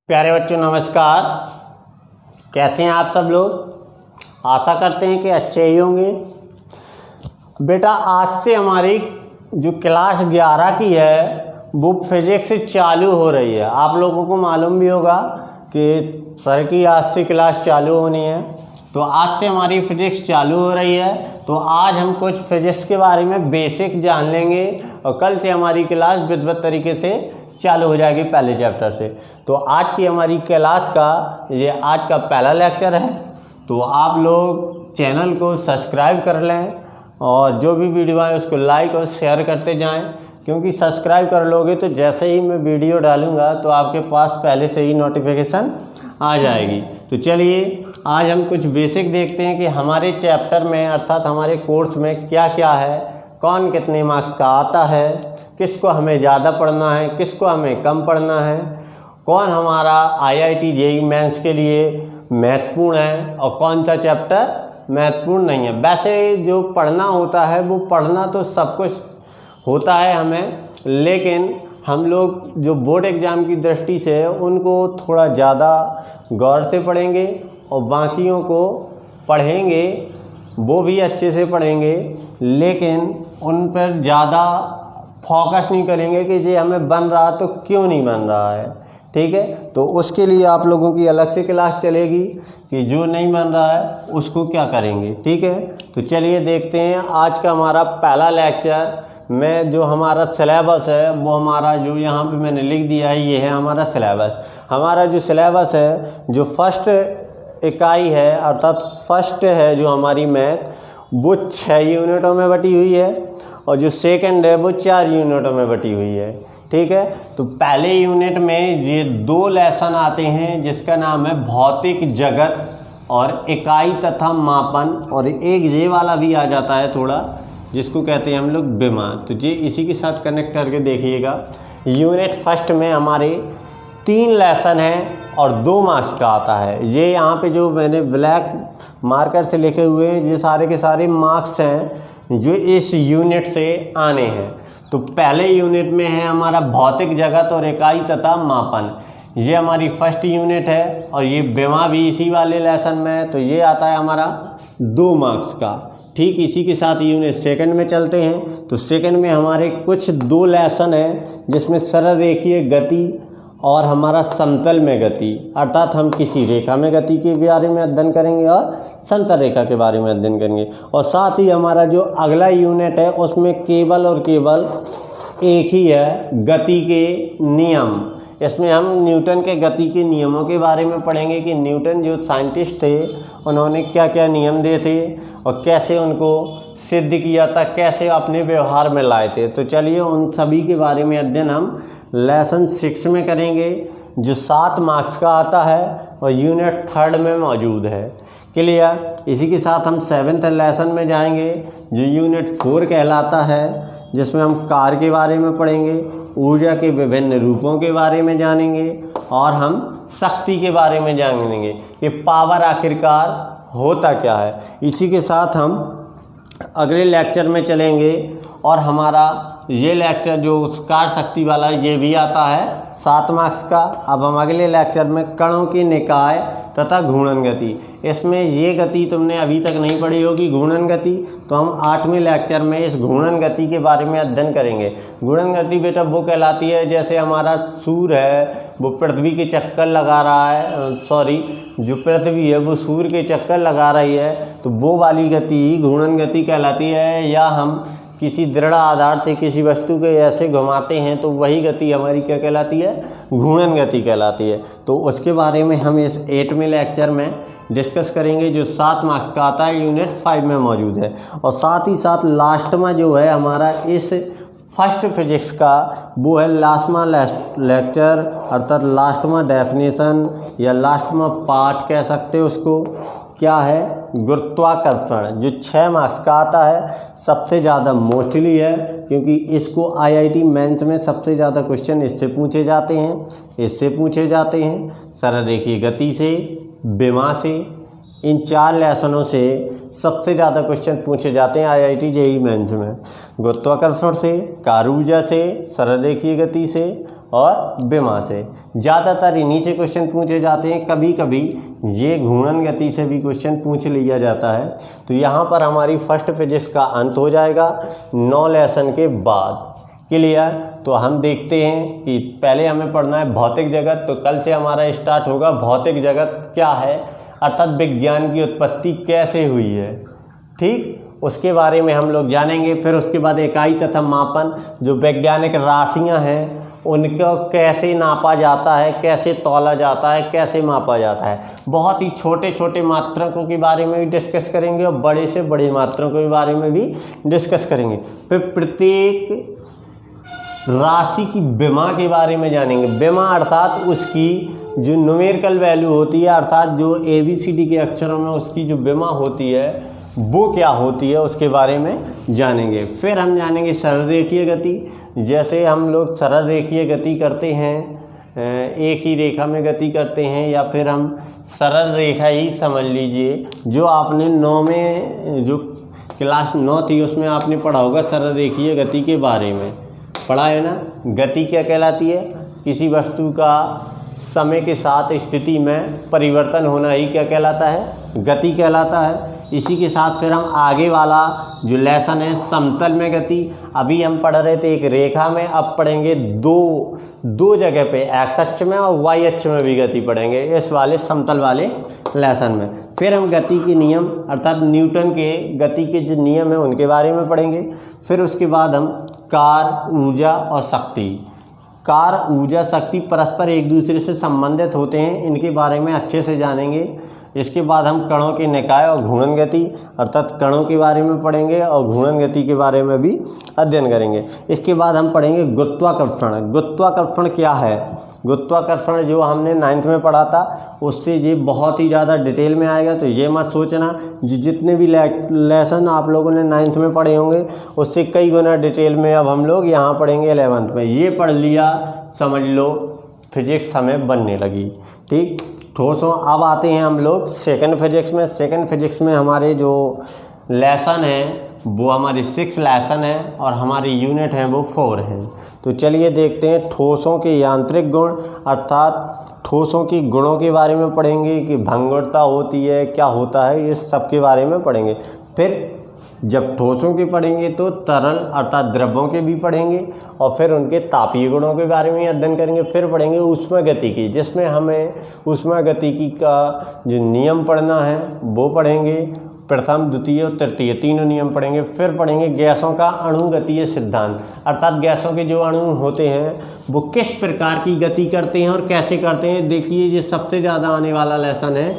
प्यारे बच्चों नमस्कार। कैसे हैं आप सब लोग। आशा करते हैं कि अच्छे ही होंगे। बेटा आज से हमारी जो क्लास 11 की है वो फिजिक्स चालू हो रही है। आप लोगों को मालूम भी होगा कि सर की आज से क्लास चालू होनी है, तो आज से हमारी फिजिक्स चालू हो रही है। तो आज हम कुछ फिजिक्स के बारे में बेसिक जान लेंगे और कल से हमारी क्लास विधिवत तरीके से चालू हो जाएगी पहले चैप्टर से। तो आज की हमारी क्लास का ये आज का पहला लेक्चर है। तो आप लोग चैनल को सब्सक्राइब कर लें और जो भी वीडियो आए उसको लाइक और शेयर करते जाएं, क्योंकि सब्सक्राइब कर लोगे तो जैसे ही मैं वीडियो डालूंगा तो आपके पास पहले से ही नोटिफिकेशन आ जाएगी। तो चलिए आज हम कुछ बेसिक देखते हैं कि हमारे चैप्टर में अर्थात हमारे कोर्स में क्या क्या है, कौन कितने मार्क्स का आता है, किसको हमें ज़्यादा पढ़ना है, किसको हमें कम पढ़ना है, कौन हमारा IIT JEE मेंस के लिए महत्वपूर्ण है और कौन सा चैप्टर महत्वपूर्ण नहीं है। वैसे जो पढ़ना होता है वो पढ़ना तो सब कुछ होता है हमें, लेकिन हम लोग जो बोर्ड एग्ज़ाम की दृष्टि से उनको थोड़ा ज़्यादा गौर से पढ़ेंगे और बाकियों को पढ़ेंगे वो भी अच्छे से पढ़ेंगे, लेकिन उन पर ज़्यादा फोकस नहीं करेंगे कि ये हमें बन रहा तो क्यों नहीं बन रहा है। ठीक है, तो उसके लिए आप लोगों की अलग से क्लास चलेगी कि जो नहीं बन रहा है उसको क्या करेंगे। ठीक है, तो चलिए देखते हैं आज का हमारा पहला लेक्चर में जो हमारा सिलेबस है वो हमारा जो यहाँ पे मैंने लिख दिया है ये है हमारा सिलेबस। हमारा जो सिलेबस है जो फर्स्ट इकाई है अर्थात फर्स्ट है जो हमारी मैथ वो 6 यूनिटों में बटी हुई है और जो सेकंड है वो 4 यूनिटों में बटी हुई है। ठीक है, तो पहले यूनिट में ये 2 लेसन आते हैं जिसका नाम है भौतिक जगत और इकाई तथा मापन, और एक ये वाला भी आ जाता है थोड़ा जिसको कहते हैं हम लोग विमा। तो ये इसी के साथ कनेक्ट करके देखिएगा। यूनिट फर्स्ट में हमारे 3 लेसन हैं और 2 मार्क्स का आता है। ये यहाँ पे जो मैंने ब्लैक मार्कर से लिखे हुए हैं ये सारे के सारे मार्क्स हैं जो इस यूनिट से आने हैं। तो पहले यूनिट में है हमारा भौतिक जगत और इकाई तथा मापन, ये हमारी फर्स्ट यूनिट है और ये विमा भी इसी वाले लेसन में है, तो ये आता है हमारा 2 मार्क्स का। ठीक इसी के साथ यूनिट सेकंड में चलते हैं। तो सेकंड में हमारे कुछ 2 लेसन हैं जिसमें सरल रेखीय गति और हमारा समतल में गति, अर्थात हम किसी रेखा में गति के बारे में अध्ययन करेंगे और समतल रेखा के बारे में अध्ययन करेंगे। और साथ ही हमारा जो अगला यूनिट है उसमें केवल और केवल एक ही है गति के नियम। इसमें हम न्यूटन के गति के नियमों के बारे में पढ़ेंगे कि न्यूटन जो साइंटिस्ट थे उन्होंने क्या क्या नियम दिए थे और कैसे उनको सिद्ध किया था, कैसे अपने व्यवहार में लाए थे। तो चलिए उन सभी के बारे में अध्ययन हम लेसन 6 में करेंगे जो 7 मार्क्स का आता है और यूनिट 3 में मौजूद है। क्लियर। इसी के साथ हम 7th लेसन में जाएंगे जो यूनिट 4 कहलाता है, जिसमें हम कार के बारे में पढ़ेंगे, ऊर्जा के विभिन्न रूपों के बारे में जानेंगे और हम शक्ति के बारे में जानेंगे कि पावर आखिरकार होता क्या है। इसी के साथ हम अगले लेक्चर में चलेंगे और हमारा ये लेक्चर जो कार शक्ति वाला ये भी आता है 7 मार्क्स का। अब हम अगले लेक्चर में कणों की निकाय तथा घूर्णन गति, इसमें ये गति तुमने अभी तक नहीं पढ़ी होगी घूर्णन गति, तो हम 8वें लेक्चर में इस घूर्णन गति के बारे में अध्ययन करेंगे। घूर्णन गति बेटा वो कहलाती है जैसे हमारा सूर्य है वो पृथ्वी के चक्कर लगा रहा है, जो पृथ्वी है वो सूर्य के चक्कर लगा रही है, तो वो वाली गति घूर्णन गति कहलाती है। या हम किसी दृढ़ आधार से किसी वस्तु को ऐसे घुमाते हैं तो वही गति हमारी क्या कहलाती है, घूर्णन गति कहलाती है। तो उसके बारे में हम इस 8वें लेक्चर में डिस्कस करेंगे जो 7 मार्क्स का आता है, यूनिट 5 में मौजूद है। और साथ ही साथ लास्ट में जो है हमारा इस फर्स्ट फिजिक्स का वो है लास्टमा लेक्चर अर्थात लास्टमा डेफिनेशन या लास्टमा पार्ट कह सकते हो उसको, क्या है गुरुत्वाकर्षण, जो 6 मार्क्स का आता है। सबसे ज़्यादा मोस्टली है क्योंकि इसको IIT मेंस में सबसे ज़्यादा क्वेश्चन इससे पूछे जाते हैं, सरल रेखीय गति से, विमा से, इन 4 लेसनों से सबसे ज़्यादा क्वेश्चन पूछे जाते हैं IIT JEE मेंस में। गुरुत्वाकर्षण से, कार ऊर्जा से, सरल रेखीय गति से और विमा से। ज़्यादातर इन्हीं से क्वेश्चन पूछे जाते हैं, कभी कभी ये घूर्णन गति से भी क्वेश्चन पूछ लिया जाता है। तो यहाँ पर हमारी फर्स्ट फिजिक्स का अंत हो जाएगा 9 लेसन के बाद। क्लियर। तो हम देखते हैं कि पहले हमें पढ़ना है भौतिक जगत। तो कल से हमारा स्टार्ट होगा भौतिक जगत क्या है, अर्थात विज्ञान की उत्पत्ति कैसे हुई है। ठीक, उसके बारे में हम लोग जानेंगे। फिर उसके बाद इकाई तथा मापन, जो वैज्ञानिक राशियां हैं उनको कैसे नापा जाता है, कैसे तौला जाता है, कैसे मापा जाता है। बहुत ही छोटे छोटे मात्रकों के बारे में भी डिस्कस करेंगे और बड़े से बड़े मात्रकों के बारे में भी डिस्कस करेंगे। फिर प्रत्येक राशि की विमा के बारे में जानेंगे। विमा अर्थात उसकी जो न्यूमेरिकल वैल्यू होती है, अर्थात जो ABCD के अक्षरों में उसकी जो विमा होती है वो क्या होती है, उसके बारे में जानेंगे। फिर हम जानेंगे सरल रेखीय गति। जैसे हम लोग सरल रेखीय गति करते हैं, एक ही रेखा में गति करते हैं, या फिर हम सरल रेखा ही समझ लीजिए। जो आपने 9 में जो क्लास 9 थी उसमें आपने पढ़ा होगा सरल रेखीय गति के बारे में, पढ़ा है ना। गति क्या कहलाती है, किसी वस्तु का समय के साथ स्थिति में परिवर्तन होना ही क्या कहलाता है, गति कहलाता है। इसी के साथ फिर हम आगे वाला जो लेसन है समतल में गति। अभी हम पढ़ रहे थे एक रेखा में, अब पढ़ेंगे दो जगह पे, एक्स अक्ष में और वाई अक्ष में भी गति पढ़ेंगे इस वाले समतल वाले लेसन में। फिर हम गति के नियम अर्थात न्यूटन के गति के जो नियम है उनके बारे में पढ़ेंगे। फिर उसके बाद हम कार, ऊर्जा और शक्ति, कार, ऊर्जा, शक्ति परस्पर एक दूसरे से संबंधित होते हैं, इनके बारे में अच्छे से जानेंगे। इसके बाद हम कणों के निकाय और घूर्णन गति अर्थात कणों के बारे में पढ़ेंगे और घूर्णन गति के बारे में भी अध्ययन करेंगे। इसके बाद हम पढ़ेंगे गुरुत्वाकर्षण। गुरुत्वाकर्षण क्या है, गुरुत्वाकर्षण जो हमने 9th में पढ़ा था उससे ये बहुत ही ज़्यादा डिटेल में आएगा। तो ये मत सोचना जितने भी लेसन आप लोगों ने 9th में पढ़े होंगे उससे कई गुना डिटेल में अब हम लोग यहाँ पढ़ेंगे 11th में। ये पढ़ लिया समझ लो फिजिक्स हमें बनने लगी। ठीक, ठोसों। अब आते हैं हम लोग सेकंड फिजिक्स में। सेकंड फिजिक्स में हमारे जो लेसन है वो हमारी 6 लेसन है और हमारी यूनिट है वो 4 हैं। तो चलिए देखते हैं ठोसों के यांत्रिक गुण अर्थात ठोसों की गुणों के बारे में पढ़ेंगे कि भंगुरता होती है, क्या होता है, ये सब के बारे में पढ़ेंगे। फिर जब ठोसों के पढ़ेंगे तो तरल अर्थात द्रव्यों के भी पढ़ेंगे और फिर उनके तापीय गुणों के बारे में अध्ययन करेंगे। फिर पढ़ेंगे ऊष्मागतिकी, जिसमें हमें ऊष्मागतिकी का जो नियम पढ़ना है वो पढ़ेंगे। प्रथम, द्वितीय और तृतीय तीनों नियम पढ़ेंगे। फिर पढ़ेंगे गैसों का अणुगतीय सिद्धांत अर्थात गैसों के जो अणु होते हैं वो किस प्रकार की गति करते हैं और कैसे करते हैं। देखिए ये सबसे ज़्यादा आने वाला लेसन है,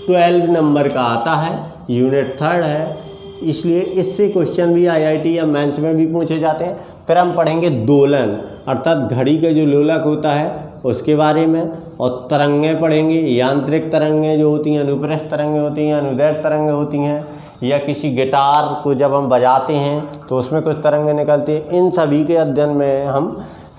12 नंबर का आता है, यूनिट 3 है, इसलिए इससे क्वेश्चन भी IIT या मेंस में भी पूछे जाते हैं। फिर हम पढ़ेंगे दोलन अर्थात घड़ी का जो लोलक होता है उसके बारे में, और तरंगें पढ़ेंगे। यांत्रिक तरंगें जो होती हैं, अनुप्रस्थ तरंगें होती हैं, अनुदैर्घ्य तरंगें होती हैं, या किसी गिटार को जब हम बजाते हैं तो उसमें कुछ तरंगें निकलती हैं। इन सभी के अध्ययन में हम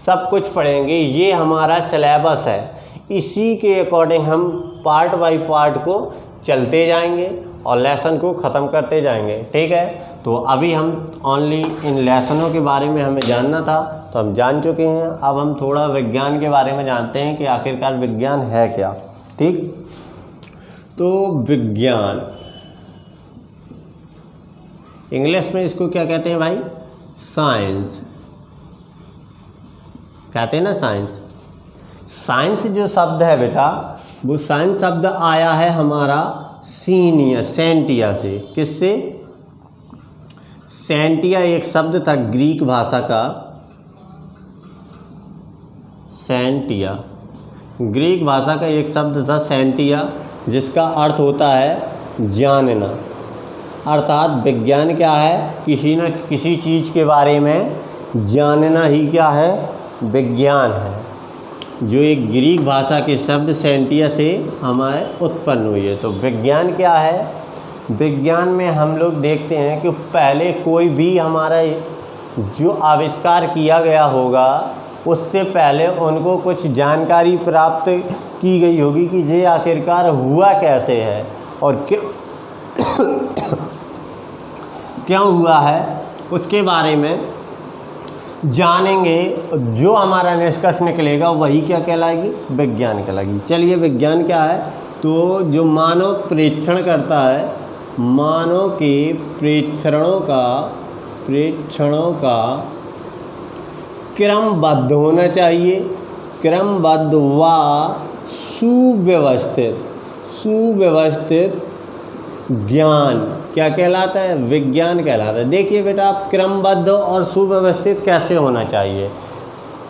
सब कुछ पढ़ेंगे। ये हमारा सिलेबस है, इसी के अकॉर्डिंग हम पार्ट बाय पार्ट को चलते जाएंगे और लेसन को ख़त्म करते जाएंगे। ठीक है, तो अभी हम ओनली इन लेसनों के बारे में हमें जानना था तो हम जान चुके हैं। अब हम थोड़ा विज्ञान के बारे में जानते हैं कि आखिरकार विज्ञान है क्या। ठीक, तो विज्ञान इंग्लिश में इसको क्या कहते हैं भाई, साइंस कहते हैं ना, साइंस। साइंस जो शब्द है बेटा वो साइंस शब्द आया है हमारा सेंटिया से। किससे, सेंटिया एक शब्द था ग्रीक भाषा का, सेंटिया ग्रीक भाषा का एक शब्द था सेंटिया, जिसका अर्थ होता है जानना। अर्थात विज्ञान क्या है, किसी न किसी चीज़ के बारे में जानना ही क्या है, विज्ञान है। जो एक ग्रीक भाषा के शब्द सेंटिया से हमारे उत्पन्न हुई है। तो विज्ञान क्या है, विज्ञान में हम लोग देखते हैं कि पहले कोई भी हमारा जो आविष्कार किया गया होगा उससे पहले उनको कुछ जानकारी प्राप्त की गई होगी कि ये आखिरकार हुआ कैसे है और क्यों हुआ है, उसके बारे में जानेंगे, जो हमारा निष्कर्ष निकलेगा वही क्या कहलाएगी, विज्ञान कहलाएगी। चलिए विज्ञान क्या है, तो जो मानव प्रेक्षण करता है, मानव के प्रेक्षणों का क्रमबद्ध होना चाहिए, क्रमबद्ध व सुव्यवस्थित ज्ञान क्या कहलाता है, विज्ञान कहलाता है। देखिए बेटा, आप क्रमबद्ध और सुव्यवस्थित कैसे होना चाहिए।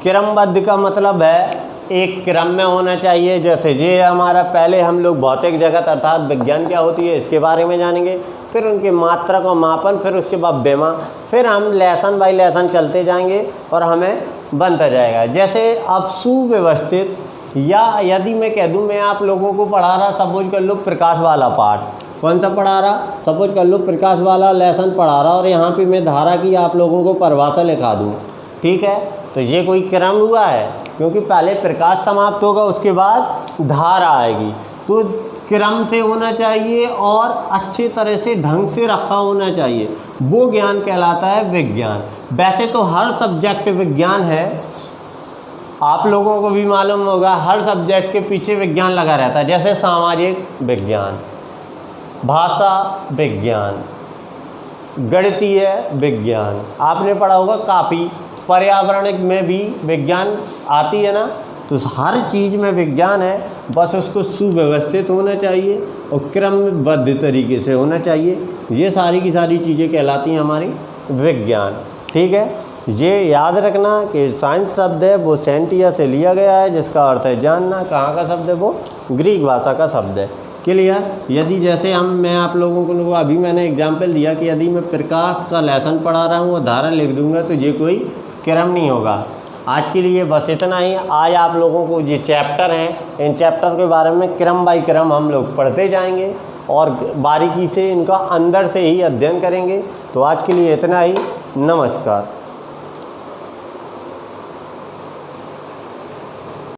क्रमबद्ध का मतलब है एक क्रम में होना चाहिए। जैसे ये हमारा, पहले हम लोग भौतिक जगत अर्थात विज्ञान क्या होती है इसके बारे में जानेंगे, फिर उनके मात्रा का मापन, फिर उसके बाद बेमा, फिर हम लेसन बाय लेसन चलते जाएंगे और हमें बनता जाएगा। जैसे अब सुव्यवस्थित, या यदि मैं कह दूं मैं आप लोगों को पढ़ा रहा, सपोज कर लो प्रकाश वाला पाठ, कौन सा पढ़ा रहा, सपोज कर लो प्रकाश वाला लेसन पढ़ा रहा, और यहाँ पे मैं धारा की आप लोगों को परिभाषा लिखा दूँ, ठीक है, तो ये कोई क्रम हुआ है, क्योंकि पहले प्रकाश समाप्त होगा उसके बाद धारा आएगी। तो क्रम से होना चाहिए और अच्छे तरह से ढंग से रखा होना चाहिए, वो ज्ञान कहलाता है विज्ञान। वैसे तो हर सब्जेक्ट विज्ञान है, आप लोगों को भी मालूम होगा, हर सब्जेक्ट के पीछे विज्ञान लगा रहता है। जैसे सामाजिक विज्ञान, भाषा विज्ञान, गणितीय विज्ञान, आपने पढ़ा होगा काफ़ी, पर्यावरण में भी विज्ञान आती है ना, तो हर चीज़ में विज्ञान है, बस उसको सुव्यवस्थित होना चाहिए और क्रमबद्ध तरीके से होना चाहिए। ये सारी की सारी चीज़ें कहलाती हैं हमारी विज्ञान, ठीक है। ये याद रखना कि साइंस शब्द है वो सेंटिया से लिया गया है, जिसका अर्थ है जानना। कहाँ का शब्द है वो, ग्रीक भाषा का शब्द है। क्लियर। यदि जैसे मैं आप लोगों को अभी मैंने एग्जाम्पल दिया कि यदि मैं प्रकाश का लेसन पढ़ा रहा हूँ और धारा लिख दूंगा तो ये कोई क्रम नहीं होगा। आज के लिए बस इतना ही। आज आप लोगों को ये चैप्टर हैं, इन चैप्टर के बारे में क्रम बाई क्रम हम लोग पढ़ते जाएंगे और बारीकी से इनका अंदर से ही अध्ययन करेंगे। तो आज के लिए इतना ही। नमस्कार।